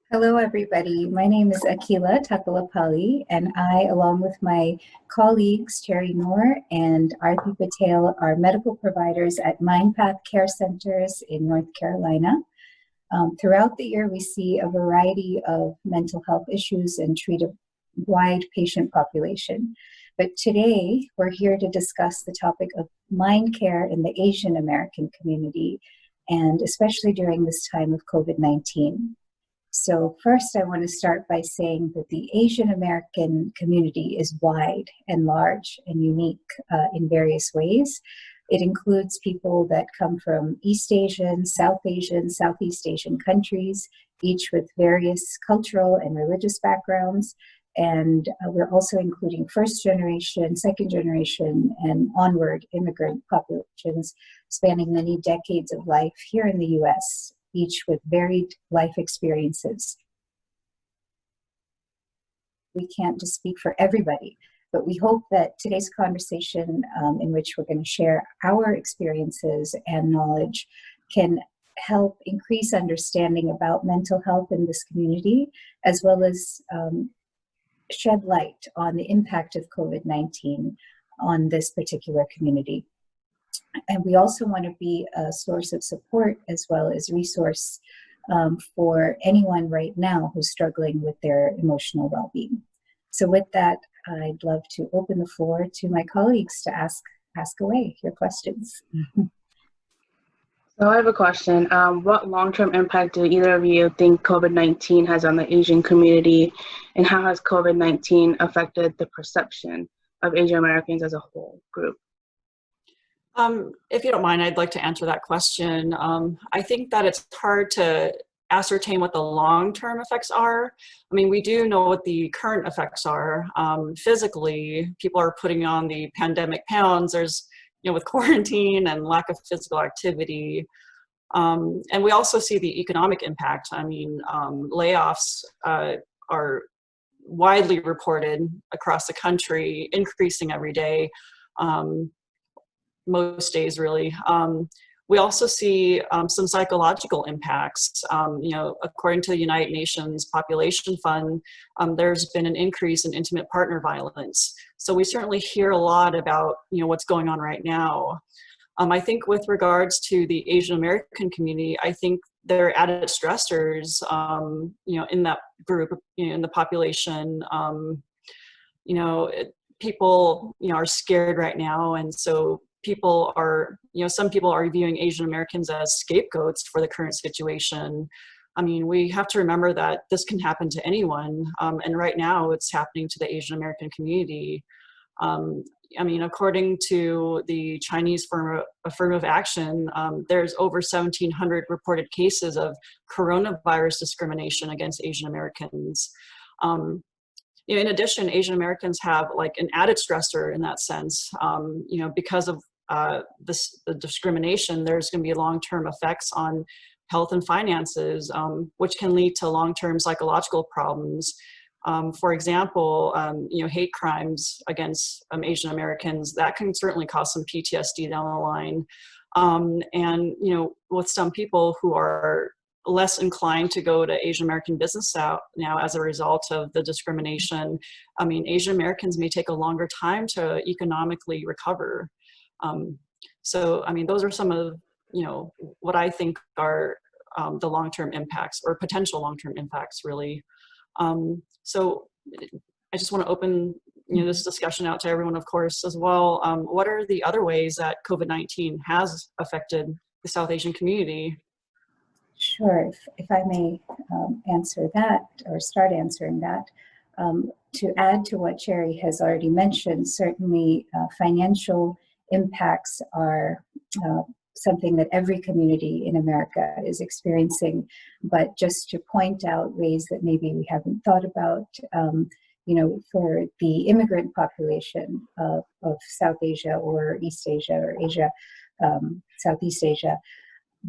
Hello, everybody. My name is Akhila Takkallapalli, and I, along with my colleagues, Cherry Nhor and Arti Patel, are medical providers at MindPath Care Centers in North Carolina. Throughout the year, we see a variety of mental health issues and treat a wide patient population. But today, we're here to discuss the topic of mind care in the Asian American community, and especially during this time of COVID-19. So first, I want to start by saying that the Asian American community is wide and large and unique in various ways. It includes people that come from East Asian, South Asian, Southeast Asian countries, each with various cultural and religious backgrounds. And we're also including first generation, second generation, and onward immigrant populations spanning many decades of life here in the US, each with varied life experiences. We can't just speak for everybody, but we hope that today's conversation, in which we're going to share our experiences and knowledge, can help increase understanding about mental health in this community, as well as shed light on the impact of COVID-19 on this particular community. And we also want to be a source of support as well as resource for anyone right now who's struggling with their emotional well-being. So with that, I'd love to open the floor to my colleagues to ask away your questions. So I have a question. What long-term impact do either of you think COVID-19 has on the Asian community, and how has COVID-19 affected the perception of Asian Americans as a whole group? If you don't mind, I'd like to answer that question. I think that it's hard to ascertain what the long-term effects are. I mean, we do know what the current effects are. Physically, people are putting on the pandemic pounds. There's, with quarantine and lack of physical activity. And we also see the economic impact. I mean, layoffs are widely reported across the country, increasing every day. Most days, really. We also see some psychological impacts. According to the United Nations Population Fund, there's been an increase in intimate partner violence. So we certainly hear a lot about what's going on right now. I think with regards to the Asian American community, I think there are added stressors, in that group, in the population. People, are scared right now, and so people are, some people are viewing Asian Americans as scapegoats for the current situation. I mean, we have to remember that this can happen to anyone, and right now it's happening to the Asian American community. I mean, according to the Chinese affirmative action, there's over 1,700 reported cases of coronavirus discrimination against Asian Americans. In addition, Asian Americans have like an added stressor in that sense. Because of the discrimination, there's going to be long-term effects on health and finances, which can lead to long-term psychological problems. For example, hate crimes against Asian Americans, that can certainly cause some PTSD down the line. And with some people who are less inclined to go to Asian American business now as a result of the discrimination, I mean, Asian Americans may take a longer time to economically recover. So, I mean, those are some of, what I think are the long-term impacts or potential long-term impacts, really. So I just want to open, this discussion out to everyone, of course, as well. What are the other ways that COVID-19 has affected the South Asian community? Sure, if I may answer that or start answering that. To add to what Cherry has already mentioned, certainly financial impacts are something that every community in America is experiencing. But just to point out ways that maybe we haven't thought about, for the immigrant population of South Asia or East Asia or Asia, Southeast Asia,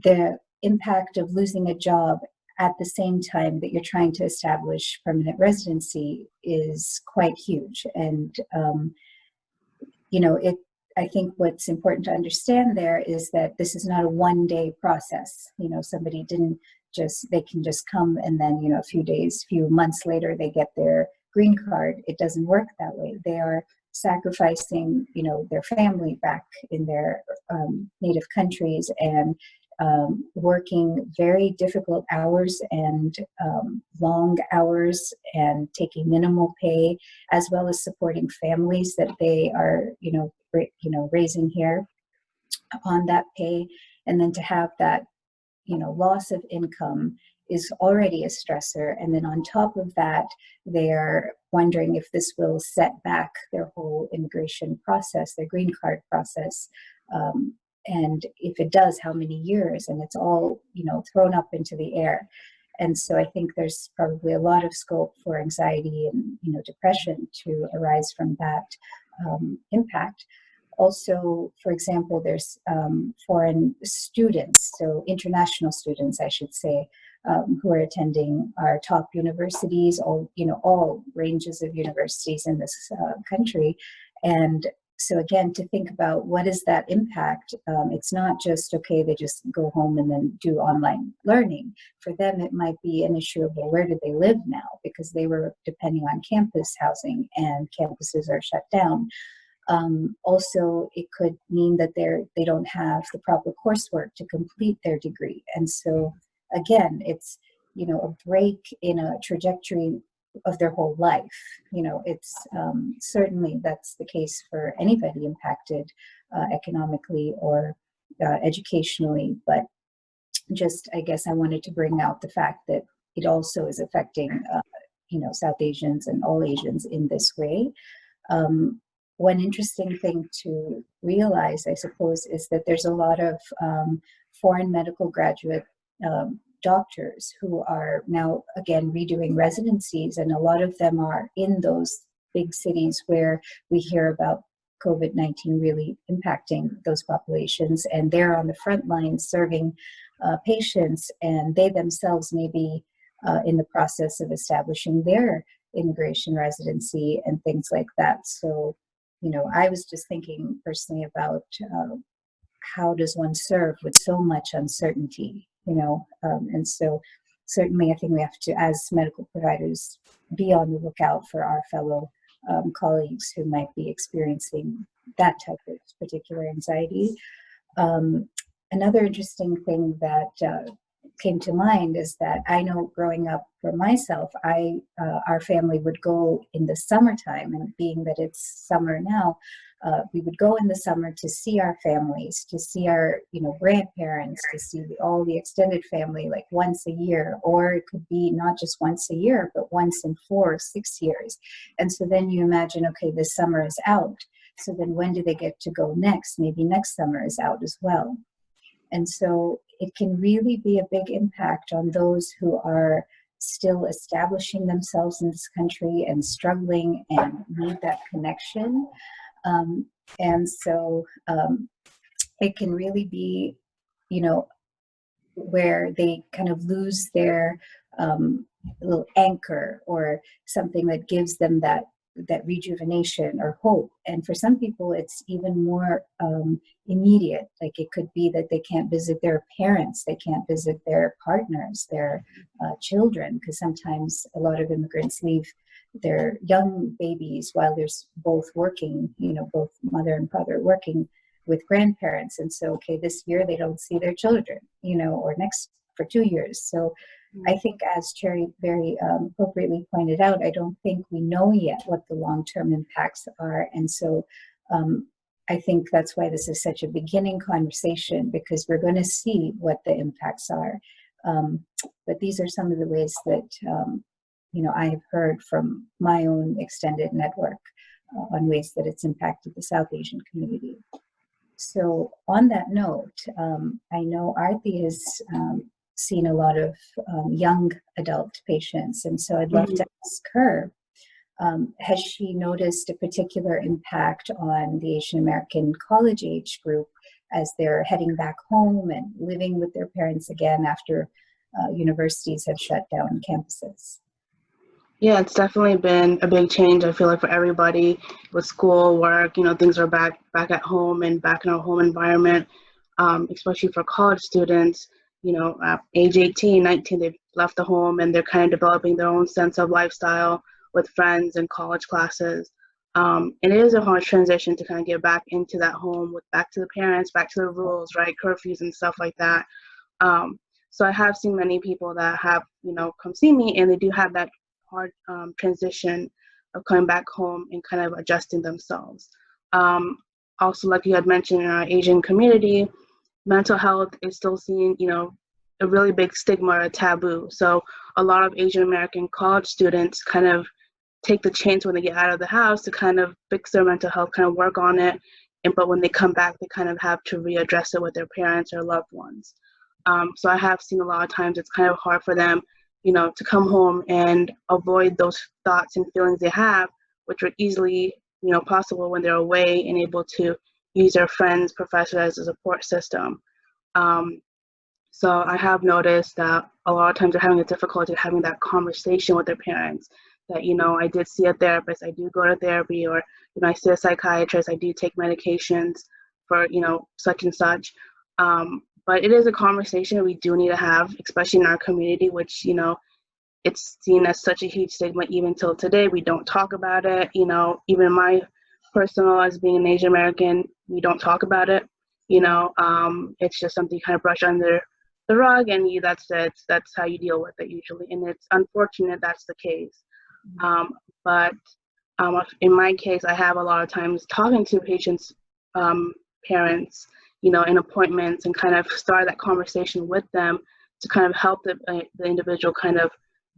the impact of losing a job at the same time that you're trying to establish permanent residency is quite huge. And, I think what's important to understand there is that this is not a one-day process. Somebody didn't they can just come and then, you know, few months later, they get their green card. It doesn't work that way. They are sacrificing, you know, their family back in their native countries and working very difficult hours and long hours and taking minimal pay, as well as supporting families that they are, raising here on that pay. And then to have that, loss of income is already a stressor. And then on top of that, they're wondering if this will set back their whole immigration process, their green card process. And if it does, how many years? And it's all, thrown up into the air. And so I think there's probably a lot of scope for anxiety and, depression to arise from that impact. Also, for example, there's foreign students, so international students, I should say, who are attending our top universities, all ranges of universities in this country. And so again, to think about what is that impact, it's not just, okay, they just go home and then do online learning. For them, it might be an issue of, well, where do they live now? Because they were depending on campus housing and campuses are shut down. Also, it could mean that they don't have the proper coursework to complete their degree. And so again, it's, a break in a trajectory of their whole life. It's certainly that's the case for anybody impacted economically or educationally, but just, I guess I wanted to bring out the fact that it also is affecting, South Asians and all Asians in this way. One interesting thing to realize, I suppose, is that there's a lot of foreign medical graduate doctors who are now, again, redoing residencies, and a lot of them are in those big cities where we hear about COVID-19 really impacting those populations, and they're on the front line serving patients, and they themselves may be in the process of establishing their immigration residency and things like that. So, I was just thinking personally about how does one serve with so much uncertainty, and so certainly I think we have to, as medical providers, be on the lookout for our fellow colleagues who might be experiencing that type of particular anxiety. Another interesting thing that came to mind is that I know growing up for myself, our family would go in the summertime, and being that it's summer now, we would go in the summer to see our families, to see our, grandparents, to see all the extended family like once a year, or it could be not just once a year, but once in 4 or 6 years. And so then you imagine, okay, this summer is out. So then when do they get to go next? Maybe next summer is out as well. And so it can really be a big impact on those who are still establishing themselves in this country and struggling and need that connection. And so it can really be, where they kind of lose their little anchor or something that gives them that rejuvenation or hope. And for some people, it's even more immediate. Like it could be that they can't visit their parents, they can't visit their partners, their children, because sometimes a lot of immigrants leave their young babies while they're both working, both mother and father working with grandparents. And so, okay, this year they don't see their children, or next for 2 years. So I think, as Cherry very appropriately pointed out, I don't think we know yet what the long-term impacts are. And so I think that's why this is such a beginning conversation, because we're going to see what the impacts are. But these are some of the ways that, I have heard from my own extended network on ways that it's impacted the South Asian community. So on that note, I know Arti has seen a lot of young adult patients, and so I'd love to ask her, has she noticed a particular impact on the Asian American college age group as they're heading back home and living with their parents again after universities have shut down campuses? Yeah, it's definitely been a big change. I feel like for everybody with school, work, things are back at home and back in our home environment, especially for college students. age 18, 19, they've left the home and they're kind of developing their own sense of lifestyle with friends and college classes. And it is a hard transition to kind of get back into that home with back to the parents, back to the rules, right? Curfews and stuff like that. So I have seen many people that have, come see me, and they do have that hard transition of coming back home and kind of adjusting themselves. Also, like you had mentioned, in our Asian community, mental health is still seen, a really big stigma or a taboo. So a lot of Asian American college students kind of take the chance when they get out of the house to kind of fix their mental health, kind of work on it. But when they come back, they kind of have to readdress it with their parents or loved ones. So I have seen a lot of times it's kind of hard for them, to come home and avoid those thoughts and feelings they have, which are easily, possible when they're away and able to use their friends, professors as a support system. So I have noticed that a lot of times they're having a difficulty having that conversation with their parents, that, I did see a therapist, I do go to therapy, or, I see a psychiatrist, I do take medications for, such and such. But it is a conversation we do need to have, especially in our community, which, it's seen as such a huge stigma even till today. We don't talk about it. Even my personal, as being an Asian American, we don't talk about it. It's just something you kind of brush under the rug, and that's how you deal with it usually. And it's unfortunate that's the case. But in my case, I have a lot of times talking to patients' parents, in appointments, and kind of start that conversation with them to kind of help the individual kind of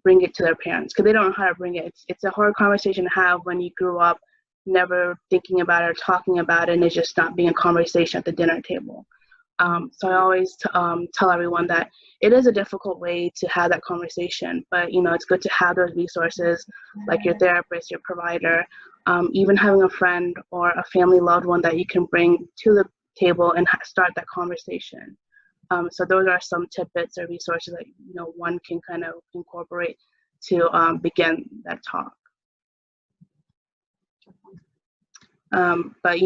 bring it to their parents, because they don't know how to bring it. It's a hard conversation to have when you grew up never thinking about it or talking about it, and it's just not being a conversation at the dinner table. So I always tell everyone that it is a difficult way to have that conversation, but it's good to have those resources like your therapist, your provider, even having a friend or a family loved one that you can bring to the table and start that conversation. So those are some tidbits or resources that one can kind of incorporate to begin that talk. But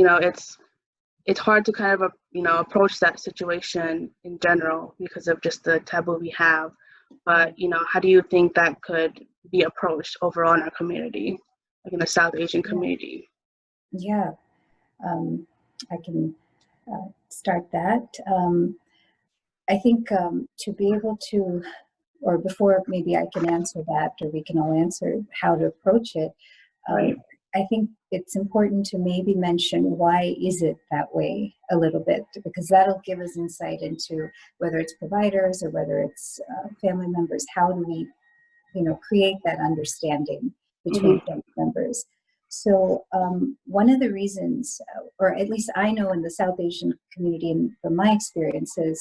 it's hard to kind of approach that situation in general because of just the taboo we have. But how do you think that could be approached overall in our community, like in the South Asian community? Yeah, I can start that. I think to be able to, or before maybe I can answer that, or we can all answer how to approach it. Right. I think it's important to maybe mention why is it that way a little bit, because that'll give us insight into whether it's providers or whether it's family members. How do we, create that understanding between family members? So one of the reasons, or at least I know in the South Asian community, and from my experiences,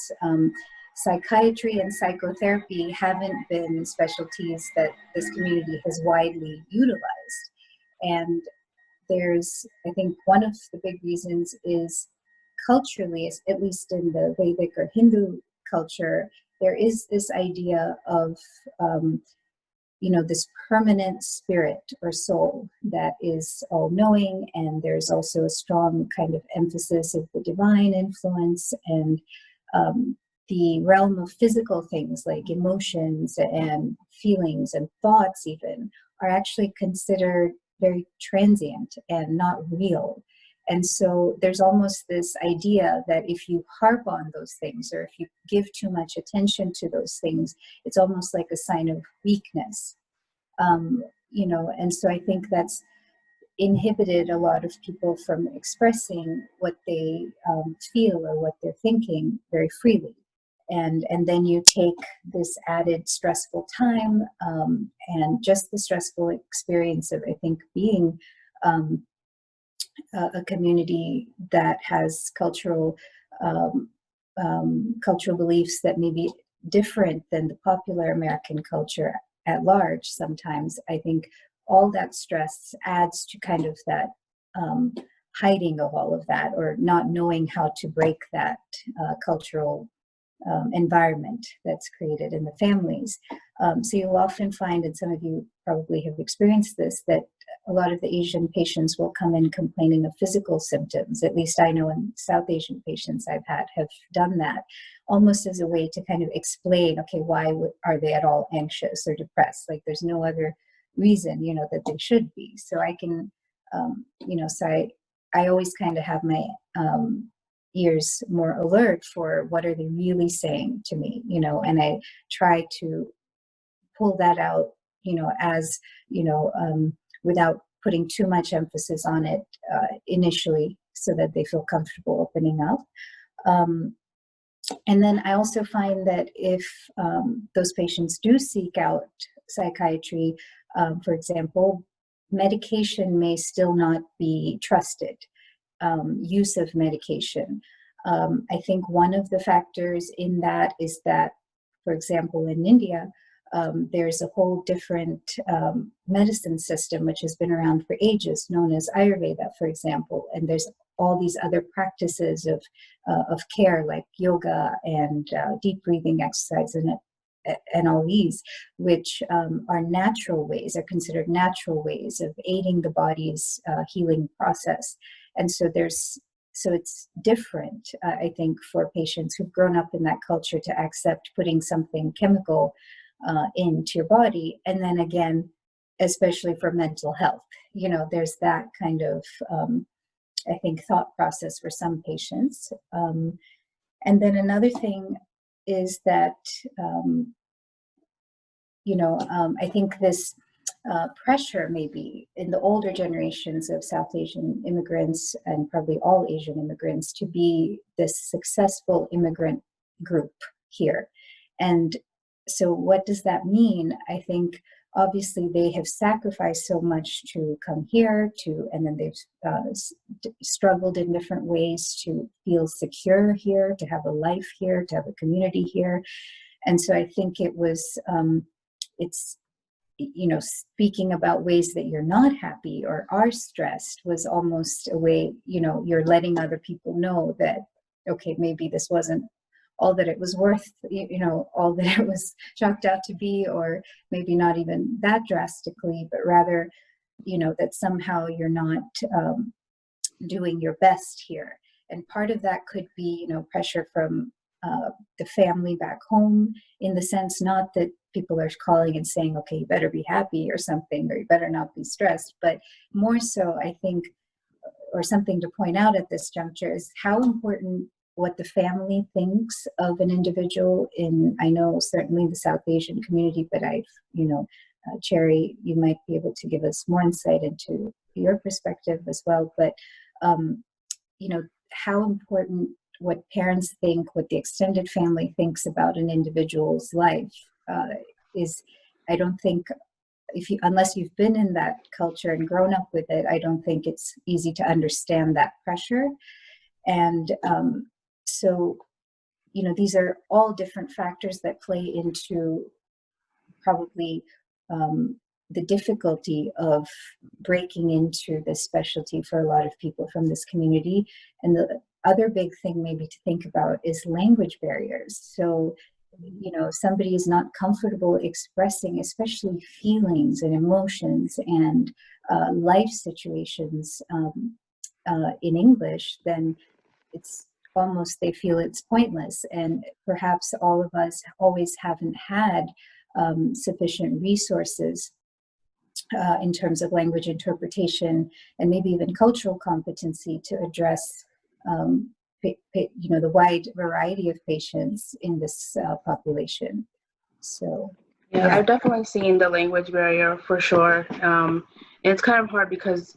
psychiatry and psychotherapy haven't been specialties that this community has widely utilized. And there's, I think one of the big reasons is culturally, at least in the Vedic or Hindu culture, there is this idea of, this permanent spirit or soul that is all-knowing, and there's also a strong kind of emphasis of the divine influence, and the realm of physical things like emotions and feelings and thoughts even are actually considered very transient and not real. And so there's almost this idea that if you harp on those things, or if you give too much attention to those things, it's almost like a sign of weakness. And so I think that's inhibited a lot of people from expressing what they feel or what they're thinking very freely. And then you take this added stressful time and just the stressful experience of, I think, being a community that has cultural beliefs that may be different than the popular American culture at large. Sometimes I think all that stress adds to kind of that hiding of all of that, or not knowing how to break that cultural environment that's created in the families. So you'll often find, and some of you probably have experienced this, that a lot of the Asian patients will come in complaining of physical symptoms. At least I know in South Asian patients I've had have done that, almost as a way to kind of explain, okay, why are they at all anxious or depressed? Like there's no other reason, that they should be. So I can, so I always kind of have my ears more alert for what are they really saying to me, and I try to pull that out, as, without putting too much emphasis on it initially, so that they feel comfortable opening up. And then I also find that if those patients do seek out psychiatry, for example, medication may still not be trusted, use of medication. I think one of the factors in that is that, for example, in India, there's a whole different medicine system which has been around for ages, known as Ayurveda, for example, and there's all these other practices of care like yoga and deep breathing exercise and all these, which are natural ways, are considered natural ways of aiding the body's healing process. And so it's different, I think, for patients who've grown up in that culture to accept putting something chemical into your body. And then again, especially for mental health, there's that kind of, I think, thought process for some patients. And then another thing is that, I think this pressure maybe in the older generations of South Asian immigrants, and probably all Asian immigrants, to be this successful immigrant group here. And so what does that mean? I think obviously they have sacrificed so much to come here and then they've struggled in different ways to feel secure here, to have a life here, to have a community here. And so I think it was, it's, speaking about ways that you're not happy or are stressed was almost a way, you're letting other people know that, okay, maybe this wasn't all that it was worth, all that it was chalked out to be, or maybe not even that drastically, but rather, that somehow you're not doing your best here. And part of that could be, pressure from the family back home, in the sense not that people are calling and saying, okay, you better be happy or something, or you better not be stressed, but more so, I think, or something to point out at this juncture is how important what the family thinks of an individual I know certainly the South Asian community, but Cherry, you might be able to give us more insight into your perspective as well, but, how important what parents think, what the extended family thinks about an individual's life is, I don't think, unless you've been in that culture and grown up with it, I don't think it's easy to understand that pressure. And so, these are all different factors that play into probably the difficulty of breaking into this specialty for a lot of people from this community. And the other big thing maybe to think about is language barriers. So, if somebody is not comfortable expressing, especially feelings and emotions and life situations in English, then it's almost, they feel it's pointless. And perhaps all of us always haven't had sufficient resources in terms of language interpretation and maybe even cultural competency to address the wide variety of patients in this population. So yeah, I've definitely seen the language barrier for sure. And it's kind of hard because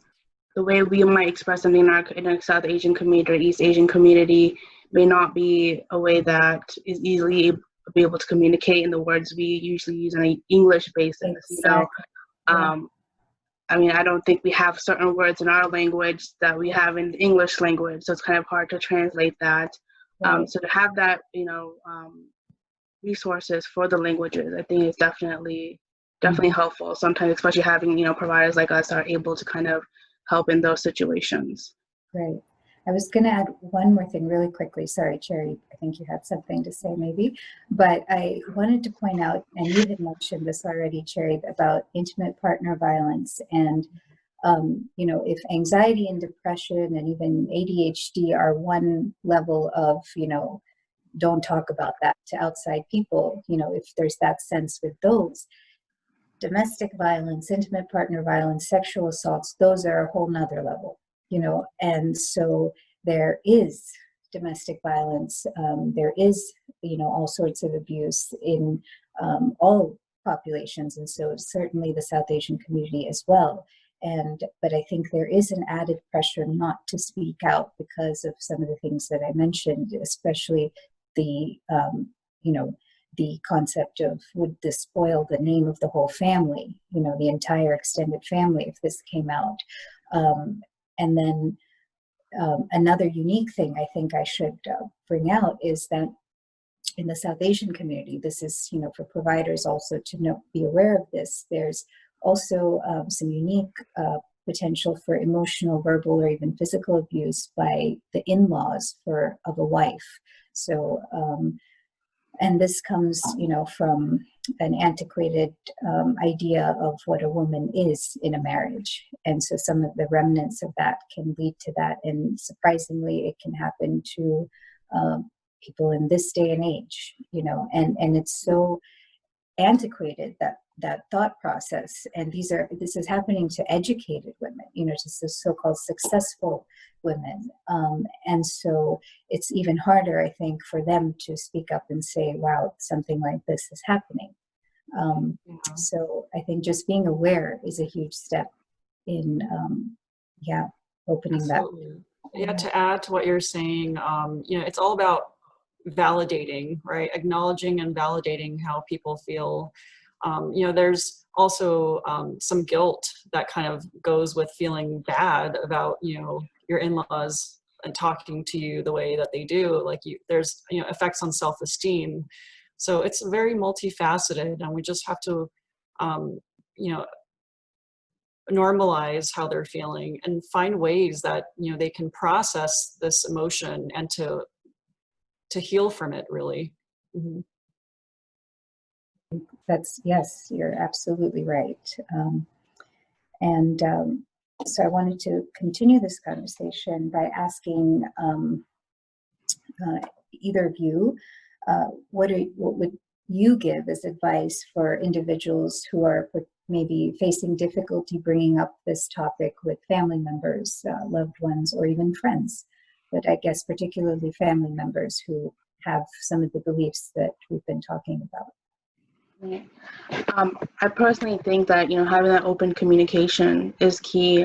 the way we might express something in our South Asian community or East Asian community may not be a way that is easily be able to communicate in the words we usually use on an English basis. Exactly. I don't think we have certain words in our language that we have in the English language, so it's kind of hard to translate that. Right. So to have that, resources for the languages, I think is definitely helpful. Sometimes, especially having, providers like us are able to kind of help in those situations. Right. I was going to add one more thing really quickly. Sorry, Cherry, I think you had something to say maybe, but I wanted to point out, and you had mentioned this already, Cherry, about intimate partner violence. And, you know, if anxiety and depression and even ADHD are one level of, you know, don't talk about that to outside people, you know, if there's that sense with those, domestic violence, intimate partner violence, sexual assaults, those are a whole nother level, you know. And so there is domestic violence, there is, you know, all sorts of abuse in all populations, and so certainly the South Asian community as well. But I think there is an added pressure not to speak out because of some of the things that I mentioned, especially the, you know, the concept of, would this spoil the name of the whole family, you know, the entire extended family if this came out. And then another unique thing I think I should bring out is that in the South Asian community, this is, you know, for providers also to know, be aware of this, there's also some unique potential for emotional, verbal, or even physical abuse by the in-laws of a wife. So, and this comes, you know, from an antiquated idea of what a woman is in a marriage. And so some of the remnants of that can lead to that. And surprisingly, it can happen to people in this day and age, you know, and it's so antiquated, that thought process. And this is happening to educated women, you know, just the so-called successful women. And so it's even harder, I think, for them to speak up and say, wow, something like this is happening. So I think just being aware is a huge step in, opening Absolutely. that. Yeah, to add to what you're saying, you know, it's all about validating, right? Acknowledging and validating how people feel. You know, there's also some guilt that kind of goes with feeling bad about, you know, your in-laws and talking to you the way that they do. Like, there's, you know, effects on self-esteem. So it's very multifaceted, and we just have to, you know, normalize how they're feeling and find ways that, you know, they can process this emotion and to heal from it, really. Mm-hmm. Yes, you're absolutely right. So I wanted to continue this conversation by asking either of you, what would you give as advice for individuals who are maybe facing difficulty bringing up this topic with family members, loved ones, or even friends? But I guess particularly family members who have some of the beliefs that we've been talking about. I personally think that, you know, having that open communication is key.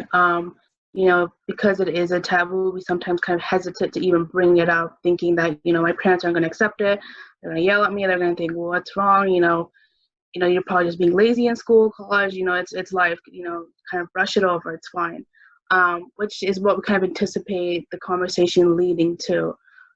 You know, because it is a taboo, we sometimes kind of hesitate to even bring it up, thinking that, you know, my parents aren't going to accept it. They're going to yell at me. They're going to think, well, what's wrong? You know, you're probably just being lazy in school, college. You know, it's life. You know, kind of brush it over. It's fine. Which is what we kind of anticipate the conversation leading to.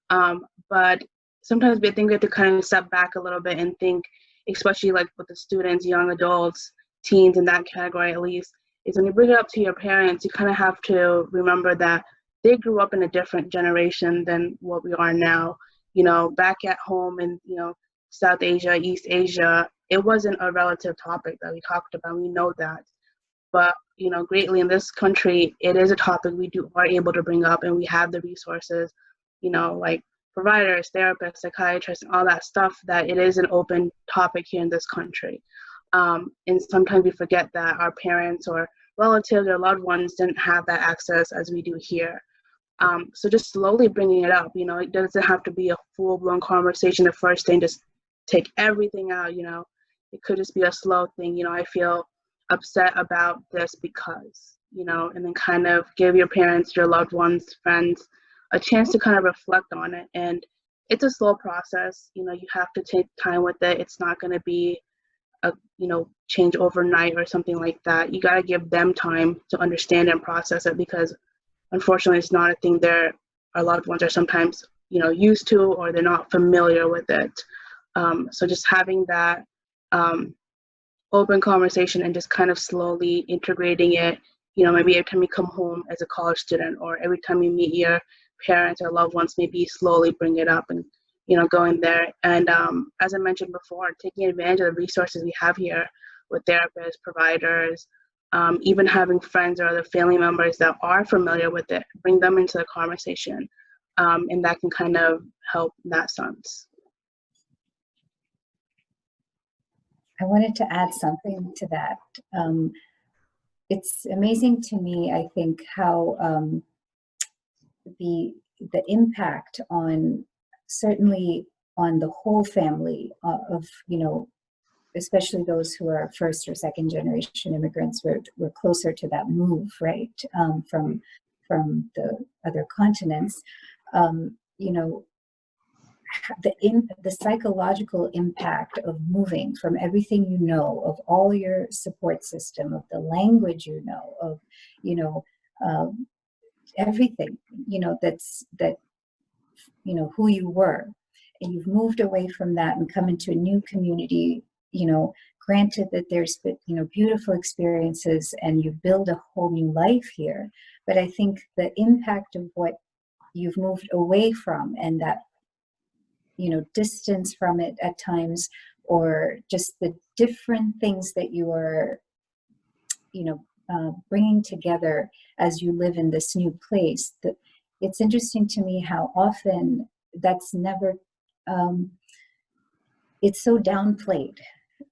But sometimes I think we have to kind of step back a little bit and think, especially like with the students, young adults, teens in that category at least, is when you bring it up to your parents, you kind of have to remember that they grew up in a different generation than what we are now. You know, back at home in, you know, South Asia, East Asia, it wasn't a relative topic that we talked about. We know that. But, you know, greatly in this country, it is a topic we are able to bring up, and we have the resources, you know, like providers, therapists, psychiatrists, and all that stuff, that it is an open topic here in this country. And sometimes we forget that our parents or relatives or loved ones didn't have that access as we do here. So just slowly bringing it up, you know, it doesn't have to be a full-blown conversation the first day and just take everything out, you know. It could just be a slow thing, you know, I feel upset about this because, you know, and then kind of give your parents, your loved ones, friends, a chance to kind of reflect on it. And it's a slow process, you know, you have to take time with it. It's not going to be a, you know, change overnight or something like that. You got to give them time to understand and process it, because unfortunately it's not a thing our loved ones are sometimes, you know, used to, or they're not familiar with it. So just having that open conversation and just kind of slowly integrating it, you know, maybe every time you come home as a college student, or every time you meet your parents or loved ones maybe slowly bring it up and, going there. And as I mentioned before, taking advantage of the resources we have here with therapists, providers, even having friends or other family members that are familiar with it, bring them into the conversation. And that can kind of help in that sense. I wanted to add something to that. It's amazing to me, I think, how the impact on, certainly on the whole family of, especially those who are first or second generation immigrants, we're closer to that move, right, from the other continents. The psychological impact of moving from everything of all your support system, of the language of, everything, who you were, and you've moved away from that and come into a new community, granted that there's, beautiful experiences and you build a whole new life here. But I think the impact of what you've moved away from, and that, distance from it at times, or just the different things that you are, bringing together as you live in this new place. It's interesting to me how often that's never, it's so downplayed,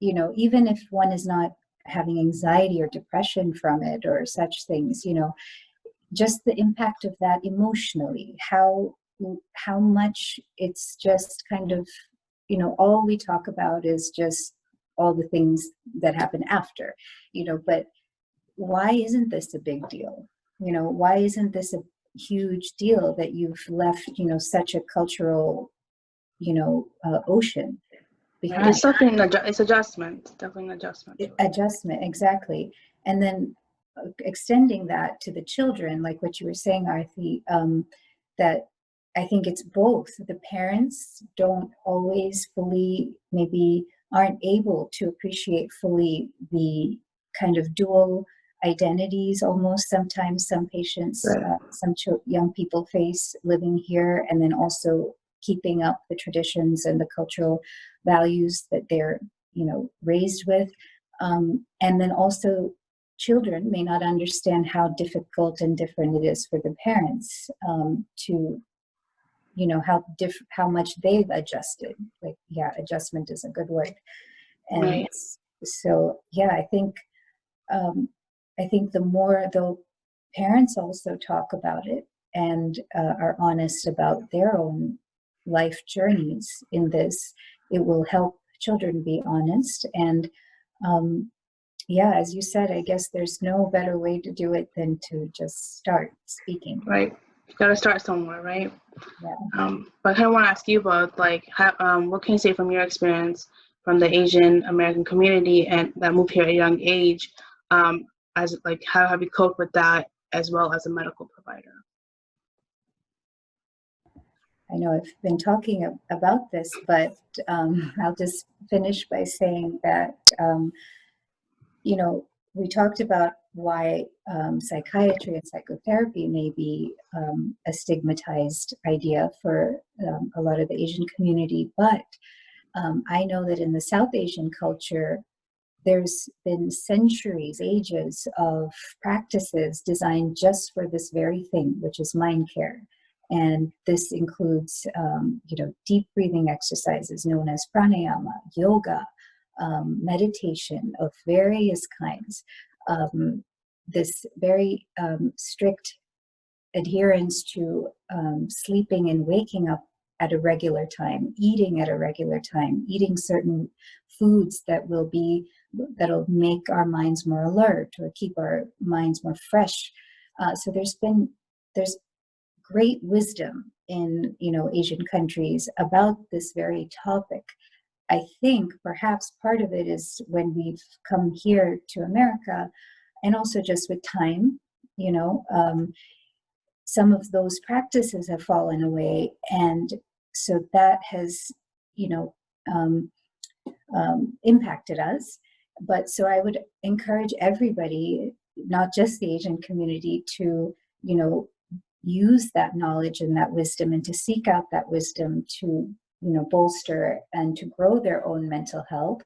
even if one is not having anxiety or depression from it or such things, just the impact of that emotionally, how much it's just kind of, all we talk about is just all the things that happen after, but why isn't this a big deal? Why isn't this a huge deal that you've left, such a cultural, ocean behind? It's something, it's adjustment, definitely an adjustment. Adjustment, exactly. And then extending that to the children, like what you were saying, Arti, that I think it's both. The parents don't always fully, maybe aren't able to appreciate fully the kind of dual identities almost sometimes some patients, Right. Young people face living here, and then also keeping up the traditions and the cultural values that they're, raised with. And then also children may not understand how difficult and different it is for the parents to, how much they've adjusted. Like, yeah, adjustment is a good word. And Right. so, yeah, I think the more the parents also talk about it and are honest about their own life journeys in this, it will help children be honest. And yeah, as you said, I guess there's no better way to do it than to just start speaking. Right. You got to start somewhere, right? Yeah. But I kind of want to ask you about, like, what can you say from your experience from the Asian American community and that moved here at a young age? As like, how have you coped with that as well as a medical provider? I know I've been talking about this, but I'll just finish by saying that, we talked about why psychiatry and psychotherapy may be a stigmatized idea for a lot of the Asian community, but I know that in the South Asian culture, there's been centuries, ages of practices designed just for this very thing, which is mind care. And this includes, deep breathing exercises known as pranayama, yoga, meditation of various kinds, this very strict adherence to sleeping and waking up at a regular time, eating at a regular time, eating certain foods that'll make our minds more alert or keep our minds more fresh. So there's great wisdom in, Asian countries about this very topic. I think perhaps part of it is when we've come here to America, and also just with time, some of those practices have fallen away, and so that has, impacted us. But so I would encourage everybody, not just the Asian community, to, use that knowledge and that wisdom and to seek out that wisdom to, bolster and to grow their own mental health.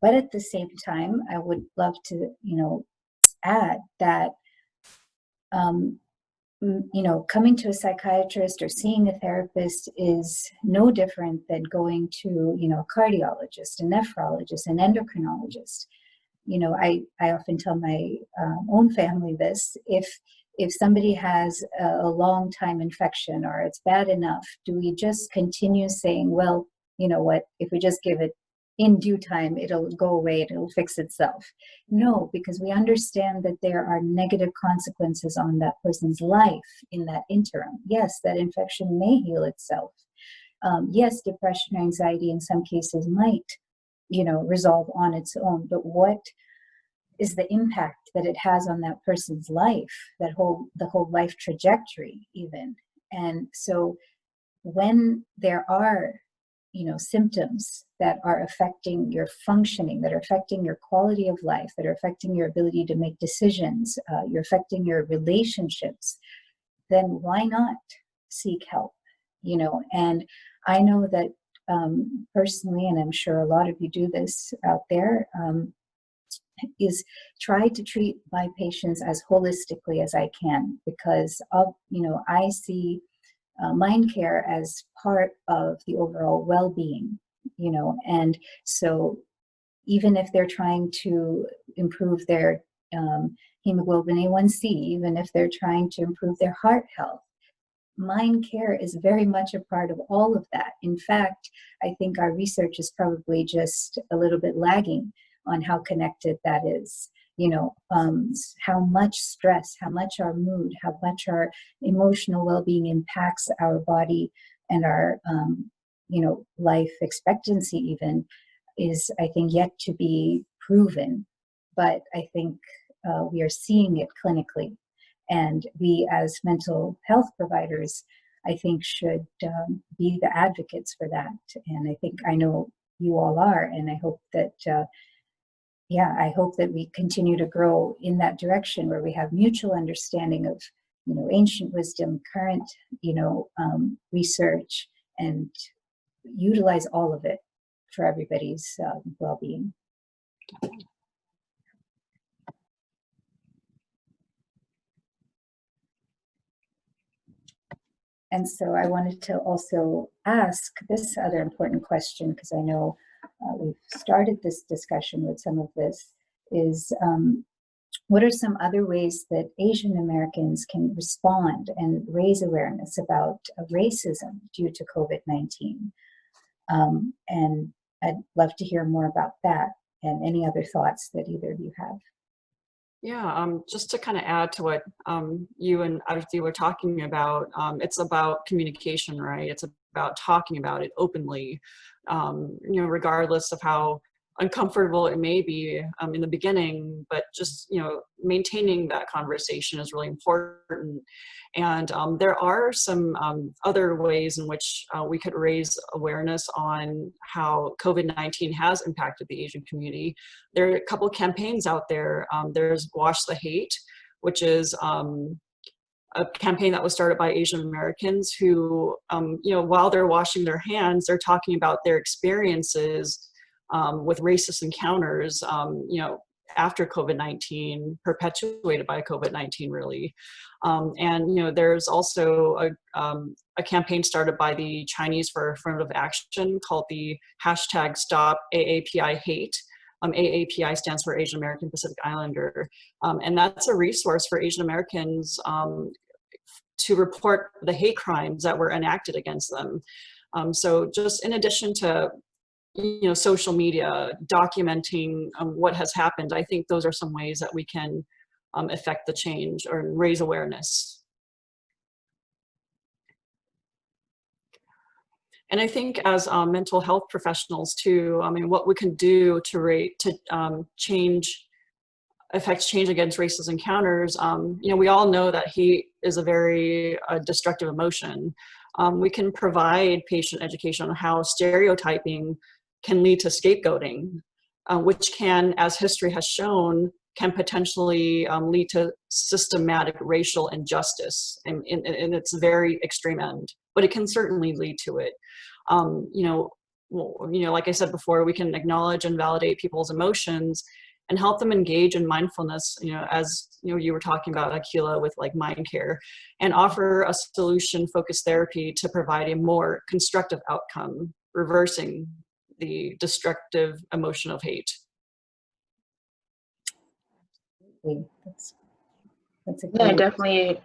But at the same time, I would love to, add that, coming to a psychiatrist or seeing a therapist is no different than going to, a cardiologist, a nephrologist, an endocrinologist. I often tell my own family this: if somebody has a long time infection or it's bad enough, do we just continue saying, well, you know what, if we just give it in due time, it'll go away, it'll fix itself? No, because we understand that there are negative consequences on that person's life in that interim. Yes, that infection may heal itself. Yes, depression or anxiety in some cases might, resolve on its own, but what is the impact that it has on that person's life, the whole life trajectory even? And so when there are, symptoms that are affecting your functioning, that are affecting your quality of life, that are affecting your ability to make decisions, you're affecting your relationships, then why not seek help? And I know that personally, and I'm sure a lot of you do this out there, is try to treat my patients as holistically as I can, because I see mind care as part of the overall well-being, and so even if they're trying to improve their hemoglobin A1C, even if they're trying to improve their heart health, mind care is very much a part of all of that. In fact, I think our research is probably just a little bit lagging on how connected that is. How much stress, how much our mood, how much our emotional well-being impacts our body and our, life expectancy even, is, I think, yet to be proven. But I think we are seeing it clinically. And we as mental health providers, I think, should be the advocates for that. And I know you all are, and I hope that I hope that we continue to grow in that direction where we have mutual understanding of, ancient wisdom, current, research, and utilize all of it for everybody's well-being. And so I wanted to also ask this other important question, because I know we've started this discussion with some of this, is what are some other ways that Asian Americans can respond and raise awareness about racism due to COVID-19? And I'd love to hear more about that and any other thoughts that either of you have. Yeah, just to kind of add to what you and Arti were talking about, it's about communication, right? It's about talking about it openly, regardless of how uncomfortable it may be in the beginning, but just, maintaining that conversation is really important. And there are some other ways in which we could raise awareness on how COVID-19 has impacted the Asian community. There are a couple of campaigns out there. There's Wash the Hate, which is a campaign that was started by Asian Americans who, while they're washing their hands, they're talking about their experiences with racist encounters, after COVID-19, perpetuated by COVID-19, really. And there's also a campaign started by the Chinese for Affirmative Action called the hashtag Stop AAPI Hate. AAPI stands for Asian American Pacific Islander. And that's a resource for Asian Americans to report the hate crimes that were enacted against them. So just in addition to social media, documenting what has happened, I think those are some ways that we can affect the change or raise awareness. And I think as mental health professionals too, what we can do to affect change against racist encounters, we all know that hate is a very destructive emotion. We can provide patient education on how stereotyping can lead to scapegoating, which can, as history has shown, can potentially lead to systematic racial injustice, and it's very extreme end, but it can certainly lead to it. Like I said before, we can acknowledge and validate people's emotions and help them engage in mindfulness, as you were talking about, Akhila, with like mind care, and offer a solution-focused therapy to provide a more constructive outcome, reversing the destructive emotion of hate. That's a Yeah, I great.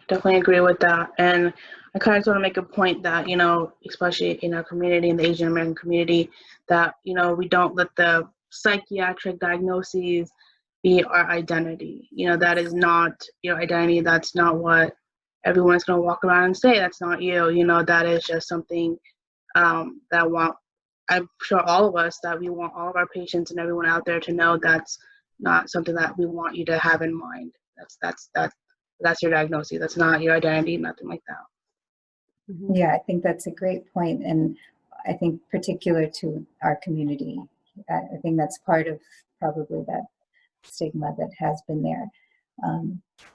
definitely agree with that. And I kind of just want to make a point that, especially in our community, in the Asian American community, that, we don't let the psychiatric diagnoses be our identity. That is not your identity. That's not what everyone's going to walk around and say. That's not you. That is just something I'm sure all of us, that we want all of our patients and everyone out there to know that's not something that we want you to have in mind. That's your diagnosis. That's not your identity, nothing like that. Yeah, I think that's a great point, and I think particular to our community. I think that's part of probably that stigma that has been there.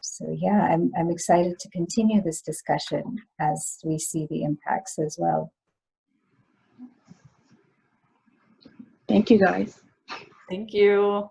So yeah, I'm excited to continue this discussion as we see the impacts as well. Thank you, guys. Thank you.